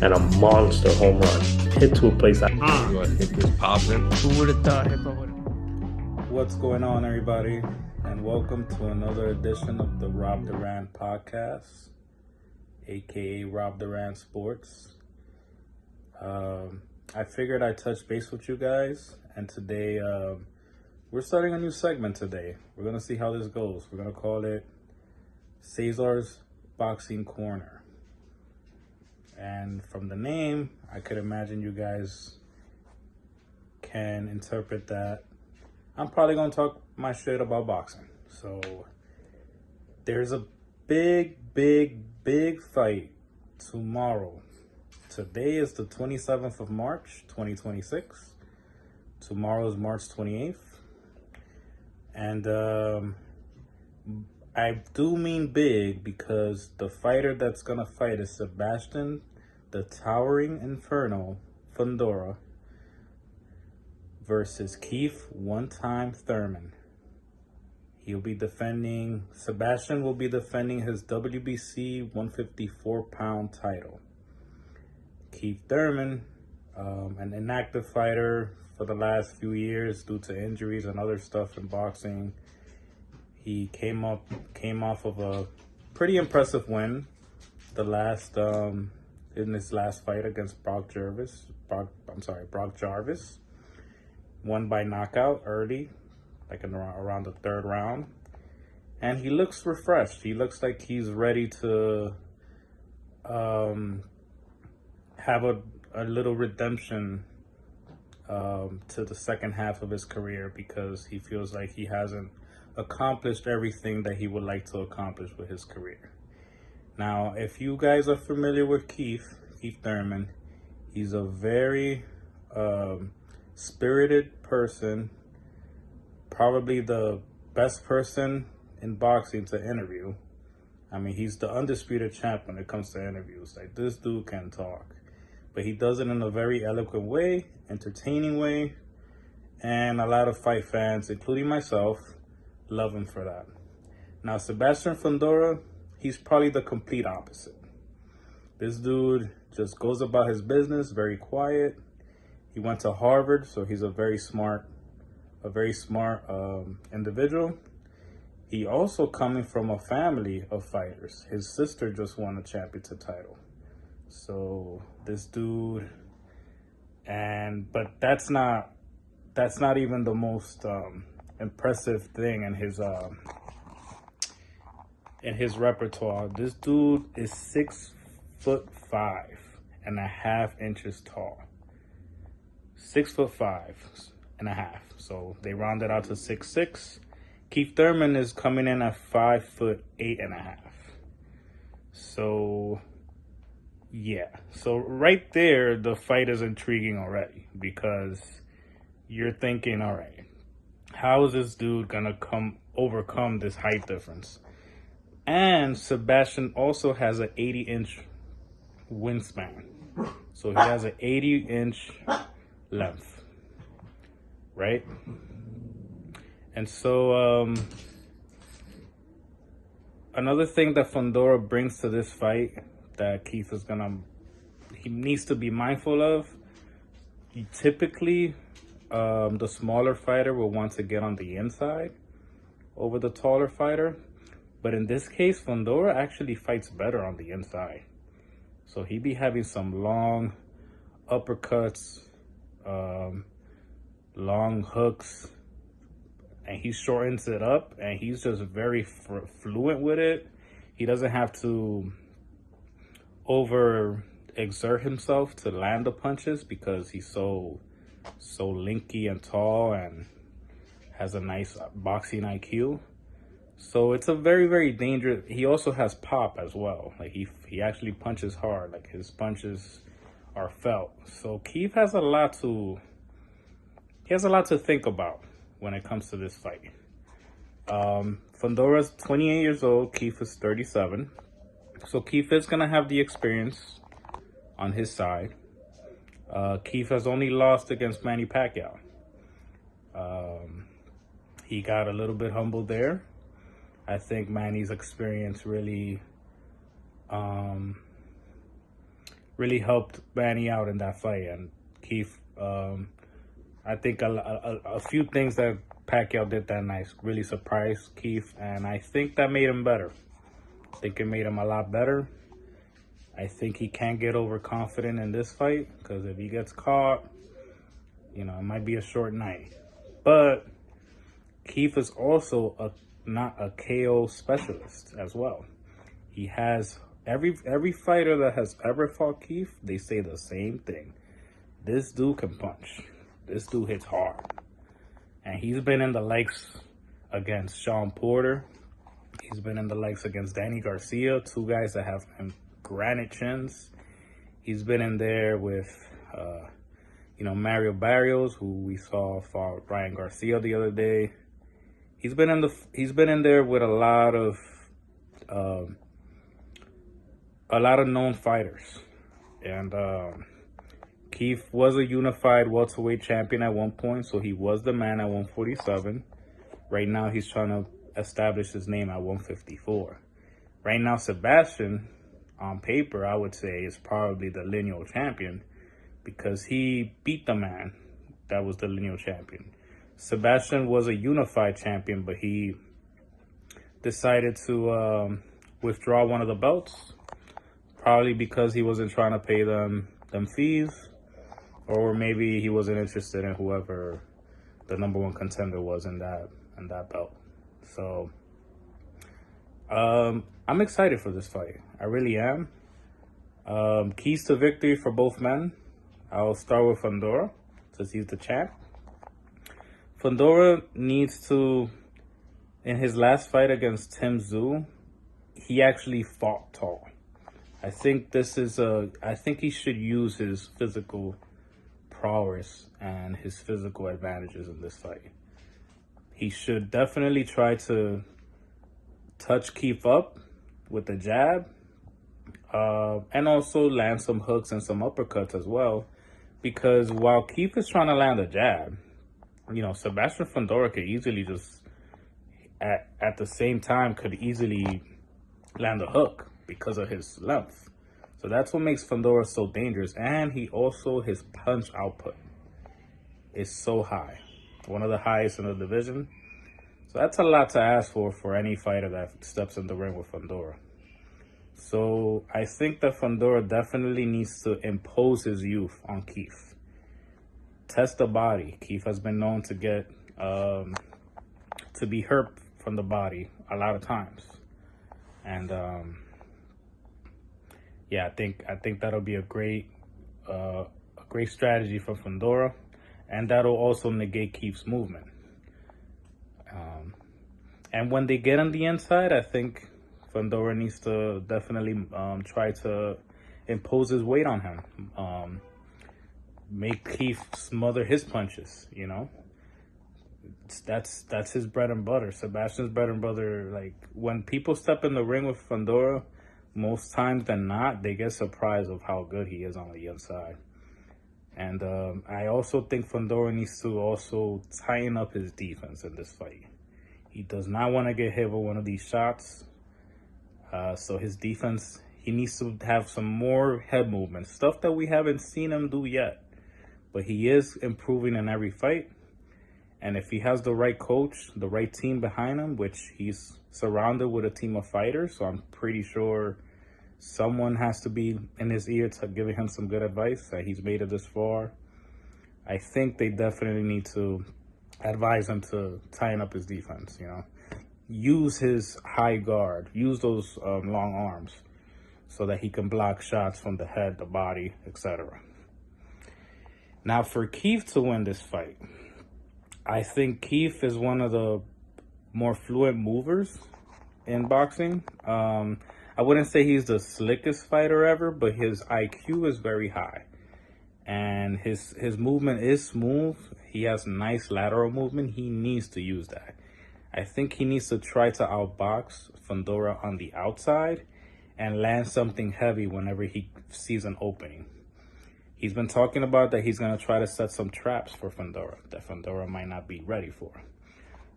and a monster home run hit to a place that You want hip was popping? Who would have thought hip-hop would have... What's going on, everybody? And welcome to another edition of the Rob Duran podcast, aka Rob Duran Sports. I figured I'd touch base with you guys, and today we're starting a new segment today. We're going to see how this goes. We're going to call it Sayzar's Boxing Corner. And from the name, I could imagine you guys can interpret that I'm probably going to talk my shit about boxing. So there's a big fight tomorrow. Today is the 27th of March, 2026. Tomorrow is March 28th. And I do mean big because the fighter that's going to fight is Sebastian, the Towering Inferno, Fundora, versus Keith one-time Thurman. Sebastian will be defending his WBC 154-pound title. Keith Thurman, an inactive fighter for the last few years due to injuries and other stuff in boxing. He came off of a pretty impressive win in his last fight against Brock Jarvis. Won by knockout early, like around the third round. And he looks refreshed. He looks like he's ready to have a little redemption to the second half of his career, because he feels like he hasn't accomplished everything that he would like to accomplish with his career. Now, if you guys are familiar with Keith Thurman, he's a very spirited person, probably the best person in boxing to interview. I mean, he's the undisputed champ when it comes to interviews. Like, this dude can talk, but he does it in a very eloquent way, entertaining way, and a lot of fight fans, including myself, love him for that. Now, Sebastian Fundora, he's probably the complete opposite. This dude just goes about his business, very quiet. He went to Harvard, so he's a very smart individual. He also coming from a family of fighters. His sister just won a championship title. So this dude, but that's not even the most impressive thing in his repertoire. This dude is 6'5.5" tall. 6'5.5". So they rounded out to 6'6". Keith Thurman is coming in at 5'8.5". So yeah. So right there, the fight is intriguing already, because you're thinking, all right, how is this dude gonna overcome this height difference? And Sebastian also has an 80-inch wingspan. So he has an 80-inch length, right? And so another thing that Fundora brings to this fight that Keith he needs to be mindful of, typically the smaller fighter will want to get on the inside over the taller fighter. But in this case, Fundora actually fights better on the inside. So he be having some long uppercuts, long hooks, and he shortens it up, and he's just very fluent with it. He doesn't have to over exert himself to land the punches, because he's so lanky and tall and has a nice boxing IQ. So it's a very dangerous. He also has pop as well. Like he actually punches hard. Like his punches are felt. So Keith has a lot to think about when it comes to this fight. Fundora's 28 years old. Keith is 37. So Keith is gonna have the experience on his side. Keith has only lost against Manny Pacquiao. He got a little bit humbled there. I think Manny's experience really really helped Manny out in that fight. And Keith, I think a few things that Pacquiao did that night really surprised Keith, and I think that made him better. I think it made him a lot better. I think he can't get overconfident in this fight, because if he gets caught, it might be a short night. But Keith is also not a KO specialist as well. He has every fighter that has ever fought Keith, they say the same thing. This dude can punch. This dude hits hard. And he's been in the likes against Sean Porter. He's been in the likes against Danny Garcia, two guys that have granite chins. He's been in there with, Mario Barrios, who we saw fought Ryan Garcia the other day. He's been in there with a lot of known fighters, and Keith was a unified welterweight champion at one point, so he was the man at 147. Right now, he's trying to establish his name at 154. Right now, Sebastian, on paper, I would say, is probably the lineal champion, because he beat the man that was the lineal champion. Sebastian was a unified champion, but he decided to withdraw one of the belts, probably because he wasn't trying to pay them fees, or maybe he wasn't interested in whoever the number one contender was in that belt. So I'm excited for this fight. I really am. Keys to victory for both men. I'll start with Fundora, since he's the champ. Fundora needs to, in his last fight against Tim Tszyu, he actually fought tall. I think he should use his physical prowess and his physical advantages in this fight. He should definitely try to touch Keith up with the jab, and also land some hooks and some uppercuts as well. Because while Keith is trying to land a jab, Sebastian Fundora could easily just, at the same time, could easily land a hook because of his length. So that's what makes Fundora so dangerous. And his punch output is so high. One of the highest in the division. So that's a lot to ask for any fighter that steps in the ring with Fundora. So I think that Fundora definitely needs to impose his youth on Keith. Test the body. Keith has been known to get to be hurt from the body a lot of times, and I think that'll be a great strategy for Fundora, and that'll also negate Keith's movement. And when they get on the inside, I think Fundora needs to definitely try to impose his weight on him. Make Keith smother his punches, That's his bread and butter. Sebastian's bread and butter. Like, when people step in the ring with Fundora, most times than not, they get surprised of how good he is on the inside. And I also think Fundora needs to also tighten up his defense in this fight. He does not want to get hit with one of these shots. So his defense, he needs to have some more head movement, stuff that we haven't seen him do yet. But he is improving in every fight. And if he has the right coach, the right team behind him, which he's surrounded with a team of fighters, so I'm pretty sure someone has to be in his ear to giving him some good advice, that he's made it this far. I think they definitely need to advise him to tighten up his defense, Use his high guard, use those long arms so that he can block shots from the head, the body, etc. Now, for Keith to win this fight, I think Keith is one of the more fluent movers in boxing. I wouldn't say he's the slickest fighter ever, but his IQ is very high. And his movement is smooth. He has nice lateral movement. He needs to use that. I think he needs to try to outbox Fundora on the outside and land something heavy whenever he sees an opening. He's been talking about that he's going to try to set some traps for Fundora that Fundora might not be ready for.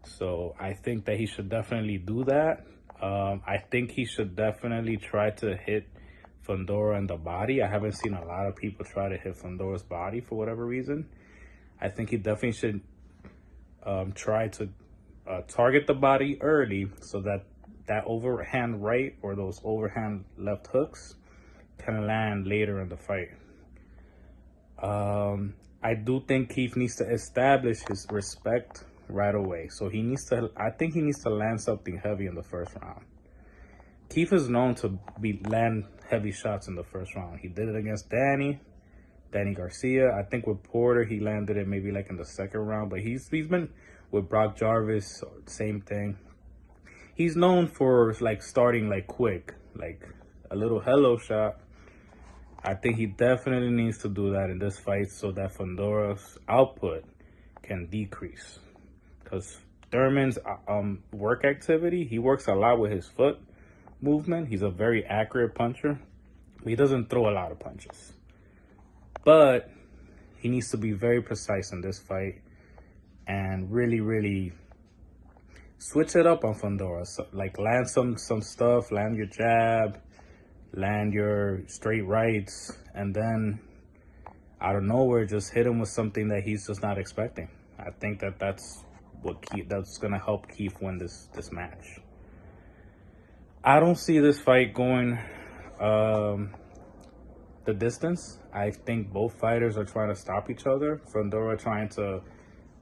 So I think that he should definitely do that. I think he should definitely try to hit Fundora in the body. I haven't seen a lot of people try to hit Fundora's body for whatever reason. I think he definitely should try to target the body early so that overhand right or those overhand left hooks can land later in the fight. I do think Keith needs to establish his respect right away. So I think he needs to land something heavy in the first round. Keith is known to land heavy shots in the first round. He did it against Danny Garcia. I think with Porter, he landed it maybe like in the second round, but he's been with Brock Jarvis, same thing. He's known for like starting like quick, like a little hello shot. I think he definitely needs to do that in this fight so that Fundora's output can decrease. Because Thurman's work activity, he works a lot with his foot movement. He's a very accurate puncher. He doesn't throw a lot of punches. But he needs to be very precise in this fight and really, really switch it up on Fundora. So, like land some stuff, land your jab, land your straight rights, and then out of nowhere just hit him with something that he's just not expecting. I think that's gonna help Keith win this match. I don't see this fight going the distance. I think both fighters are trying to stop each other. Fundora trying to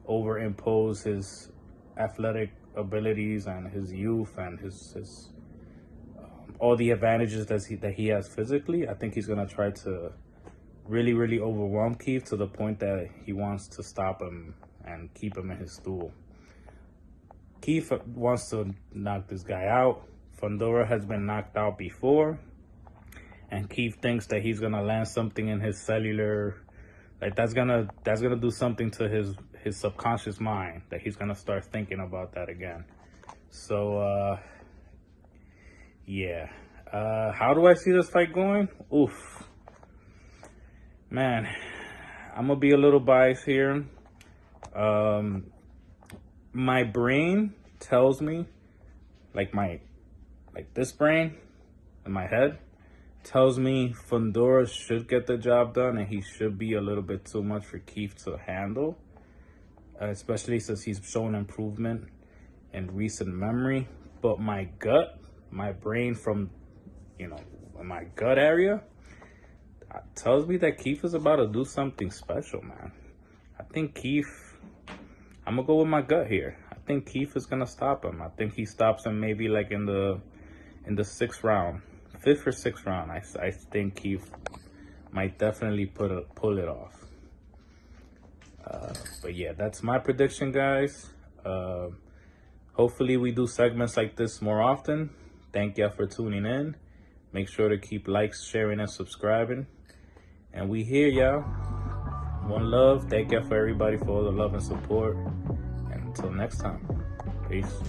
overimpose his athletic abilities and his youth and his all the advantages that he has physically. I think he's gonna try to really, really overwhelm Keith to the point that he wants to stop him and keep him in his stool. Keith wants to knock this guy out. Fundora has been knocked out before, and Keith thinks that he's gonna land something in his cellular, like that's gonna do something to his subconscious mind, that he's gonna start thinking about that again. So yeah, how do I see this fight going? Oof, man, I'm gonna be a little biased here. My brain tells me, like this brain in my head tells me Fundora should get the job done, and he should be a little bit too much for Keith to handle, especially since he's shown improvement in recent memory. But my gut, my brain from, my gut area tells me that Keith is about to do something special, man. I think Keith, I'm gonna go with my gut here. I think Keith is gonna stop him. I think he stops him maybe like in the 6th round, 5th or 6th round. I think Keith might definitely pull it off. But yeah, that's my prediction, guys. Hopefully we do segments like this more often. Thank y'all for tuning in. Make sure to keep likes, sharing, and subscribing. And we here, y'all. One love. Thank y'all for everybody for all the love and support. And until next time, peace.